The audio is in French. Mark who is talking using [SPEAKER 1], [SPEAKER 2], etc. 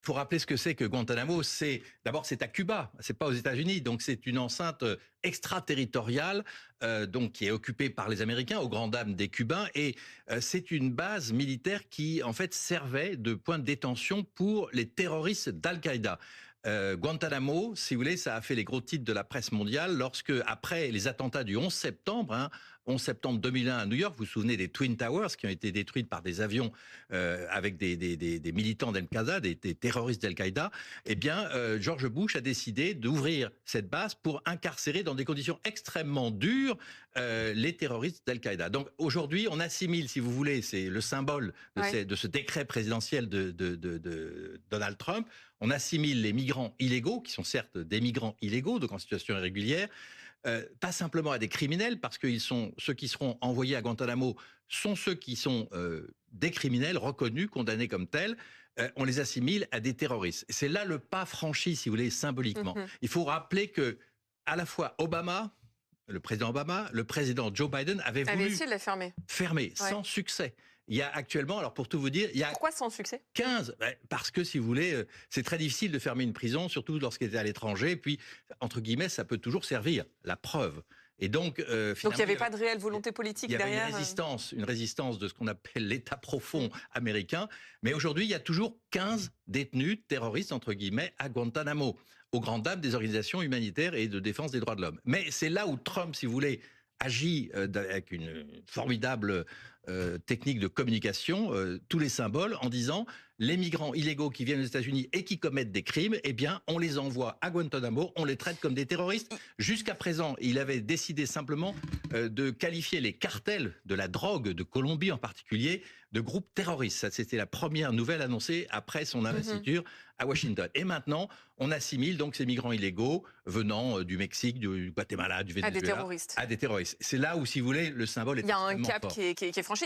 [SPEAKER 1] faut rappeler ce que c'est que Guantanamo. D'abord, c'est à Cuba, c'est pas aux États-Unis, donc c'est une enceinte extraterritoriale, donc qui est occupée par les Américains, aux grandes dames des Cubains, et c'est une base militaire qui, en fait, servait de point de détention pour les terroristes d'Al-Qaïda. Guantanamo, si vous voulez, ça a fait les gros titres de la presse mondiale lorsque, après les attentats du 11 septembre, 11 septembre 2001 à New York, vous vous souvenez des Twin Towers qui ont été détruites par des avions avec des militants d'Al-Qaïda, des terroristes d'Al-Qaïda, eh bien, George Bush a décidé d'ouvrir cette base pour incarcérer dans des conditions extrêmement dures les terroristes d'Al-Qaïda. Donc aujourd'hui, on assimile, si vous voulez, c'est le symbole de ce décret présidentiel de Donald Trump, on assimile les migrants illégaux, qui sont certes des migrants illégaux, donc en situation irrégulière, pas simplement à des criminels, parce que ceux qui seront envoyés à Guantanamo sont ceux qui sont des criminels reconnus, condamnés comme tels. On les assimile à des terroristes. C'est là le pas franchi, si vous voulez, symboliquement. Il faut rappeler que à la fois le président Obama, le président Joe Biden avaient voulu
[SPEAKER 2] essayé de la fermer,
[SPEAKER 1] sans succès. Il y a actuellement, alors pour tout vous dire, il y a...
[SPEAKER 2] Pourquoi sans succès?
[SPEAKER 1] 15, parce que si vous voulez, c'est très difficile de fermer une prison, surtout lorsqu'elle est à l'étranger, et puis, entre guillemets, ça peut toujours servir, la preuve. Et donc, finalement,
[SPEAKER 2] donc il n'y avait pas de réelle volonté politique derrière.
[SPEAKER 1] Il y avait une résistance de ce qu'on appelle l'État profond américain. Mais aujourd'hui, il y a toujours 15 détenus terroristes, entre guillemets, à Guantanamo, aux grandes dames des organisations humanitaires et de défense des droits de l'homme. Mais c'est là où Trump, si vous voulez, agit avec une formidable technique de communication, tous les symboles, en disant les migrants illégaux qui viennent aux États-Unis et qui commettent des crimes, eh bien, on les envoie à Guantanamo, on les traite comme des terroristes. Jusqu'à présent, il avait décidé simplement de qualifier les cartels de la drogue, de Colombie en particulier, de groupes terroristes. Ça, c'était la première nouvelle annoncée après son investiture à Washington. Et maintenant, on assimile donc ces migrants illégaux venant du Mexique, du Guatemala, du Venezuela,
[SPEAKER 2] à des terroristes.
[SPEAKER 1] C'est là où, si vous voulez, le symbole est extrêmement fort.
[SPEAKER 2] Il y a un cap qui est franchi.